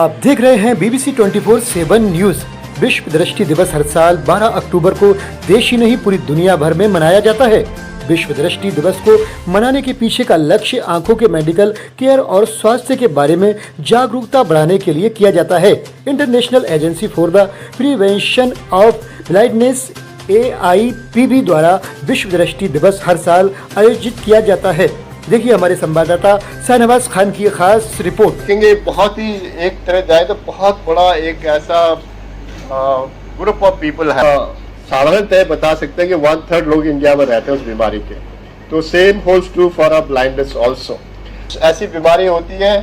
आप देख रहे हैं BBC 24/7 न्यूज। विश्व दृष्टि दिवस हर साल 12 अक्टूबर को देश ही नहीं पूरी दुनिया भर में मनाया जाता है। विश्व दृष्टि दिवस को मनाने के पीछे का लक्ष्य आंखों के मेडिकल केयर और स्वास्थ्य के बारे में जागरूकता बढ़ाने के लिए किया जाता है। International agency for the prevention of blindness AIPB द्वारा विश्व दृष्टि दिवस हर साल आयोजित किया जाता है। देखिए हमारे संवाददाता शाहनवाज खान की खास रिपोर्ट। देखेंगे बहुत ही एक तरह जाए तो बहुत बड़ा एक ऐसा ग्रुप ऑफ पीपल है। साधारणतः बता सकते हैं कि 1/3 लोग इंडिया में रहते हैं उस बीमारी के। तो same holds true for blindness also. ऐसी बीमारी होती है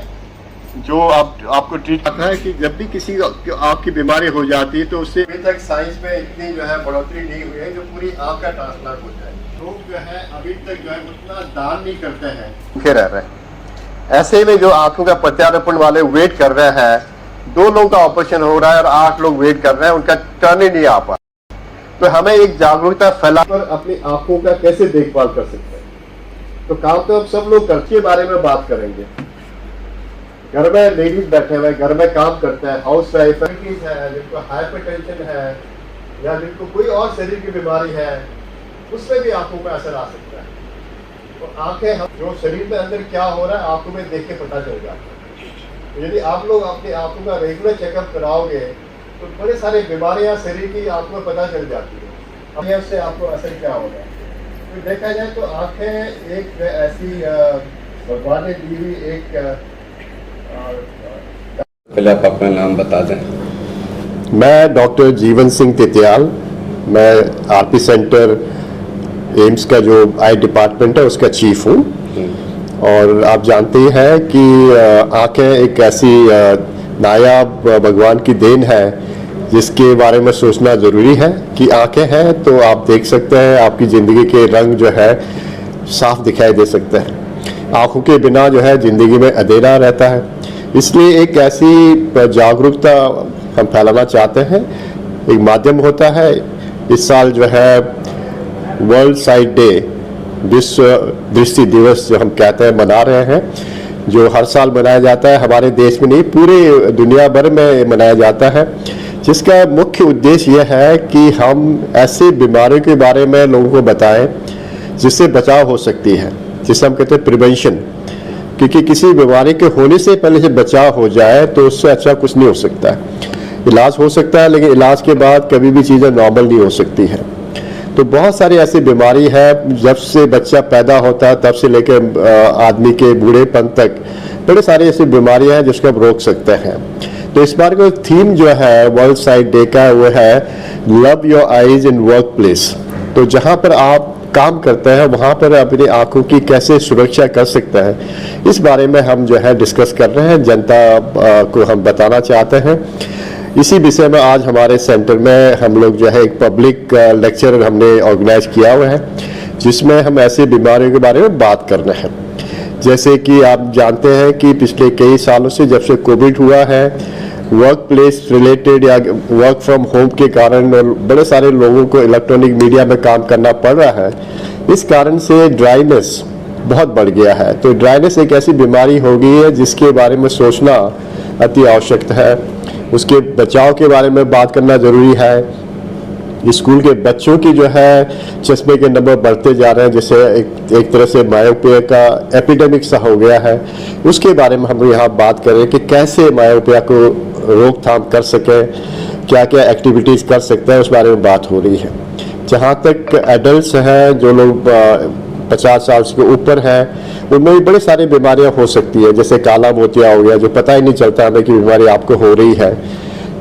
जो आपको ट्रीट करता है कि जब भी किसी आँख की बीमारी हो जाती है तो उससे अभी तक साइंस में इतनी जो है बढ़ोतरी नहीं हुई है जो पूरी आँख का ट्रांसप्लांट हो जाए। लोग जो है अभी तक जो है उतना दान नहीं करते हैं, भूखे रह रहे हैं। ऐसे में जो आंखों का प्रत्यारोपण वाले वेट कर रहे हैं, 2 लोगों का ऑपरेशन हो रहा है और 8 लोग वेट कर रहे हैं, उनका टर्न ही नहीं आ पा। तो हमें एक जागरूकता फैलाकर अपनी आंखों का कैसे देखभाल कर सकते हैं। तो काम तो अब सब लोग घर के बारे में बात करेंगे। घर में लेडीज बैठे हुए घर में काम करते हैं, हाउस वाइफ है, जिनको हाइपरटेंशन है या जिनको कोई और शरीर की बीमारी है, उसमें भी आंखों का असर आ सकता है। तो आंखें हम जो शरीर में अंदर क्या हो रहा है आंखों में देख के पता चल जाता है। तो यदि आप लोग अपनी आंखों का रेगुलर चेकअप कराओगे तो बड़े सारे बीमारियां शरीर की आंखों में पता चल जाती है। अब उससे आपको असर क्या होगा। तो देखा जाए तो आंखें एक ऐसी भगवान ने दी हुई एक पहले आप अपना नाम बता दें। मैं डॉक्टर जीवन सिंह तितियाल, मैं RP सेंटर एम्स का जो आई डिपार्टमेंट है उसका चीफ हूँ। और आप जानते हैं कि आंखें एक ऐसी नायाब भगवान की देन है जिसके बारे में सोचना ज़रूरी है कि आंखें हैं तो आप देख सकते हैं, आपकी ज़िंदगी के रंग जो है साफ दिखाई दे सकते हैं। आंखों के बिना जो है ज़िंदगी में अंधेरा रहता है। इसलिए एक ऐसी जागरूकता हम फैलाना चाहते हैं, एक माध्यम होता है। इस साल जो है वर्ल्ड साइट डे, विश्व दृष्टि दिवस जो हम कहते हैं मना रहे हैं, जो हर साल मनाया जाता है। हमारे देश में नहीं पूरे दुनिया भर में मनाया जाता है, जिसका मुख्य उद्देश्य यह है कि हम ऐसे बीमारियों के बारे में लोगों को बताएं जिससे बचाव हो सकती है, जिसे हम कहते हैं प्रिवेंशन। क्योंकि किसी बीमारी के होने से पहले से बचाव हो जाए तो उससे अच्छा कुछ नहीं हो सकता है। इलाज हो सकता है लेकिन इलाज के बाद कभी भी चीज़ें नॉर्मल नहीं हो सकती है। तो बहुत सारी ऐसी बीमारी है, जब से बच्चा पैदा होता है तब से लेकर आदमी के बूढ़ेपन तक बड़े सारी ऐसी बीमारियां हैं जिसको हम रोक सकते हैं। तो इस बार का थीम जो है वर्ल्ड साइट डे का वो है love your eyes in work place. तो जहां पर आप काम करते हैं वहां पर अपनी आंखों की कैसे सुरक्षा कर सकते हैं, इस बारे में हम जो है डिस्कस कर रहे हैं, जनता को हम बताना चाहते हैं। इसी विषय में आज हमारे सेंटर में हम लोग जो है एक पब्लिक लेक्चर हमने ऑर्गेनाइज किया हुआ है, जिसमें हम ऐसी बीमारियों के बारे में बात कर रहे हैं। जैसे कि आप जानते हैं कि पिछले कई सालों से जब से कोविड हुआ है, वर्क प्लेस रिलेटेड या वर्क फ्रॉम होम के कारण बड़े सारे लोगों को इलेक्ट्रॉनिक मीडिया में काम करना पड़ रहा है। इस कारण से ड्राइनेस बहुत बढ़ गया है। तो ड्राइनेस एक ऐसी बीमारी हो गई है जिसके बारे में सोचना अति आवश्यक है। उसके बचाव के बारे में बात करना ज़रूरी है। स्कूल के बच्चों की जो है चश्मे के नंबर बढ़ते जा रहे हैं, जैसे एक तरह से मायोपिया का एपिडेमिक सा हो गया है। उसके बारे में हम यहाँ बात करें कि कैसे मायोपिया को रोकथाम कर सकें, क्या क्या एक्टिविटीज़ कर सकते हैं, उस बारे में बात हो रही है। जहाँ तक एडल्ट हैं, जो लोग 50 साल से ऊपर है, उनमें भी बड़ी सारी बीमारियां हो सकती है, जैसे काला मोतिया हो गया, जो पता ही नहीं चलता हमें कि बीमारी आपको हो रही है।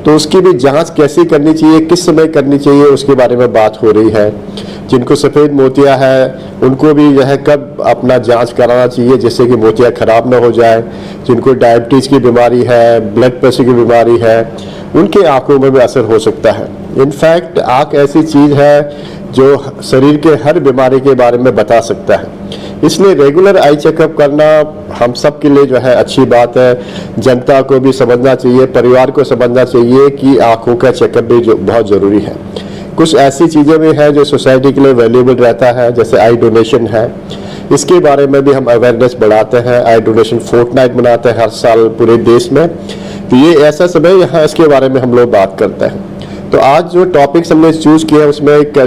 तो उसकी भी जांच कैसे करनी चाहिए, किस समय करनी चाहिए, उसके बारे में बात हो रही है। जिनको सफ़ेद मोतिया है उनको भी जो है कब अपना जांच कराना चाहिए जिससे कि मोतिया खराब ना हो जाए। जिनको डायबिटीज़ की बीमारी है, ब्लड प्रेशर की बीमारी है, उनके आँखों में भी असर हो सकता है। इनफैक्ट आँख ऐसी चीज़ है जो शरीर के हर बीमारी के बारे में बता सकता है। इसलिए रेगुलर आई चेकअप करना हम सब के लिए जो है अच्छी बात है। जनता को भी समझना चाहिए, परिवार को समझना चाहिए कि आँखों का चेकअप भी जो बहुत ज़रूरी है। कुछ ऐसी चीज़ें भी हैं जो सोसाइटी के लिए वैल्यूएबल रहता है, जैसे आई डोनेशन है। इसके बारे में भी हम अवेयरनेस बढ़ाते हैं। आई डोनेशन फोर्टनाइट मनाते हैं हर साल पूरे देश में। तो ये ऐसा समय यहाँ इसके बारे में हम लोग बात करते हैं। तो आज जो टॉपिक्स हमने चूज किया उसमें एक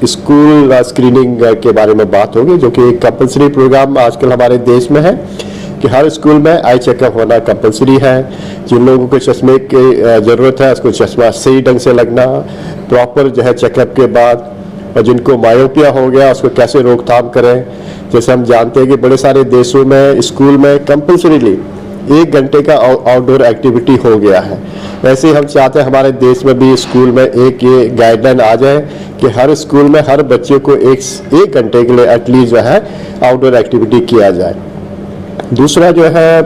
स्कूल स्क्रीनिंग के बारे में बात होगी, जो कि एक कंपलसरी प्रोग्राम आजकल हमारे देश में है कि हर स्कूल में आई चेकअप होना कंपलसरी है। जिन लोगों को चश्मे की ज़रूरत है उसको चश्मा सही ढंग से लगना, प्रॉपर जो है चेकअप के बाद। और जिनको मायोपिया हो गया उसको कैसे रोकथाम करें। जैसे हम जानते हैं कि बड़े सारे देशों में स्कूल में कंपलसरीली 1 घंटे का आउटडोर एक्टिविटी हो गया है। वैसे ही हम चाहते हैं हमारे देश में भी स्कूल में एक ये गाइडलाइन आ जाए कि हर स्कूल में हर बच्चे को एक घंटे के लिए एटलीस्ट जो है आउटडोर एक्टिविटी किया जाए। दूसरा जो है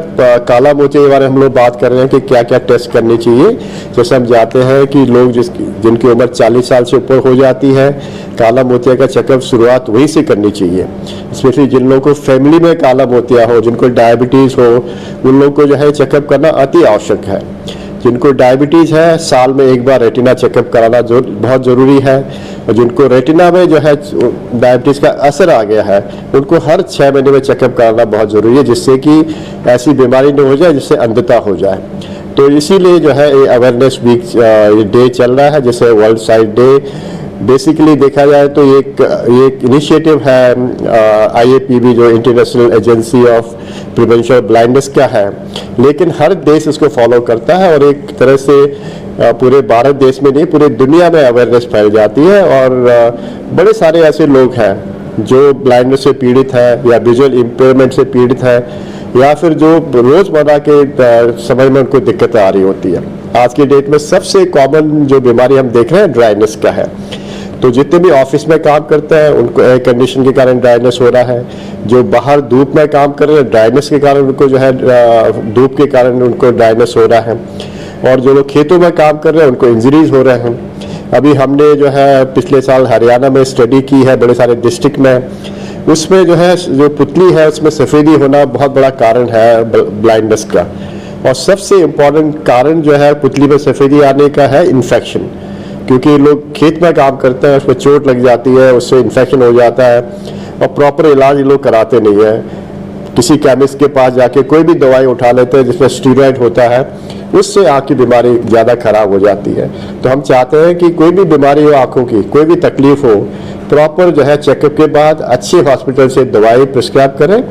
काला मोतिया के बारे में हम लोग बात कर रहे हैं कि क्या क्या टेस्ट करनी चाहिए। जैसे हम जानते हैं कि लोग जिनकी उम्र 40 साल से ऊपर हो जाती है, काला मोतिया का चेकअप शुरुआत वहीं से करनी चाहिए। स्पेशली जिन लोगों को फैमिली में काला मोतिया हो, जिनको डायबिटीज़ हो, उन लोगों को जो है चेकअप करना अति आवश्यक है। जिनको डायबिटीज़ है साल में एक बार रेटिना चेकअप कराना बहुत ज़रूरी है। और जिनको रेटिना में जो है डायबिटीज़ का असर आ गया है उनको हर 6 महीने में चेकअप कराना बहुत ज़रूरी है, जिससे कि ऐसी बीमारी न हो जाए जिससे अंधता हो जाए। तो इसीलिए जो है ये अवेयरनेस वीक डे चल रहा है, जैसे वर्ल्ड साइट डे। बेसिकली देखा जाए तो ये एक इनिशिएटिव है IAPB जो international agency of prevention of blindness का है, लेकिन हर देश इसको फॉलो करता है और एक तरह से पूरे भारत देश में नहीं पूरी दुनिया में अवेयरनेस फैल जाती है। और बड़े सारे ऐसे लोग हैं जो ब्लाइंडनेस से पीड़ित हैं या विजुअल इम्पेयरमेंट से पीड़ित हैं या फिर जो रोज़मर्रा के समय में उनको दिक्कतें आ रही होती है। आज की डेट में सबसे कॉमन जो बीमारी हम देख रहे हैं ड्राइनेस का है। तो जितने भी ऑफिस में काम करते हैं उनको एयर कंडीशन के कारण ड्राइनेस हो रहा है। जो बाहर धूप में काम कर रहे हैं ड्राइनेस के कारण उनको जो है धूप के कारण उनको ड्राइनेस हो रहा है। और जो लोग खेतों में काम कर रहे हैं उनको इंजरीज हो रहे हैं। अभी हमने जो है पिछले साल हरियाणा में स्टडी की है बड़े सारे डिस्ट्रिक्ट में, उसमें जो है जो पुतली है उसमें सफ़ेदी होना बहुत बड़ा कारण है ब्लाइंडनेस का। और सबसे इम्पोर्टेंट कारण जो है पुतली में सफ़ेदी आने का है इन्फेक्शन, क्योंकि लोग खेत में काम करते हैं, उसमें चोट लग जाती है, उससे इन्फेक्शन हो जाता है और प्रॉपर इलाज ये लोग कराते नहीं है। किसी केमिस्ट के पास जाके कोई भी दवाई उठा लेते हैं जिसमें स्टीरॉयड होता है, उससे आँख की बीमारी ज़्यादा खराब हो जाती है। तो हम चाहते हैं कि कोई भी बीमारी हो आँखों की, कोई भी तकलीफ हो, प्रॉपर जो है चेकअप के बाद अच्छे हॉस्पिटल से दवाई प्रिस्क्राइब करें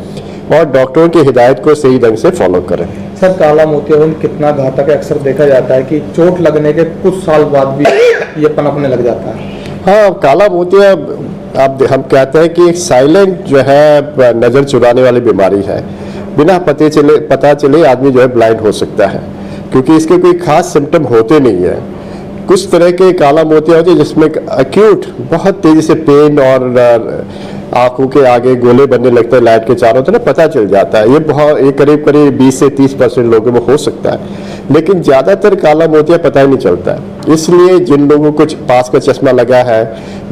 और डॉक्टरों की हिदायत को सही ढंग से फॉलो करें। सर, काला मोतियाबिंद कितना घातक है? अक्सर देखा जाता है कि चोट लगने के कुछ साल बाद भी ये पनपने लग जाता है। हाँ, काला मोतिया अब हम कहते हैं कि एक साइलेंट जो है नज़र चुराने वाली बीमारी है। बिना पता चले आदमी जो है ब्लाइंड हो सकता है, क्योंकि इसके कोई खास सिम्टम होते नहीं है। कुछ तरह के काला मोतिया होते हैं जिसमें एक्यूट बहुत तेज़ी से पेन और आंखों के आगे गोले बनने लगते हैं लाइट के चारों तरफ, पता चल जाता है। ये करीब 20 से 30% लोगों में हो सकता है, लेकिन ज़्यादातर काला मोतिया पता ही नहीं चलता है। इसलिए जिन लोगों को पास का चश्मा लगा है,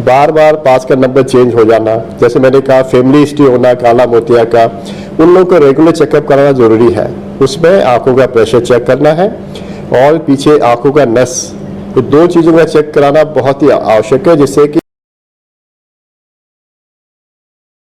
बार बार पास का नंबर चेंज हो जाना, जैसे मैंने कहा फैमिली हिस्ट्री होना काला मोतिया का, उन लोगों को रेगुलर चेकअप कराना ज़रूरी है। उसमें आँखों का प्रेशर चेक करना है और पीछे आँखों का नस, तो 2 चीज़ों का चेक कराना बहुत ही आवश्यक है, जिससे कि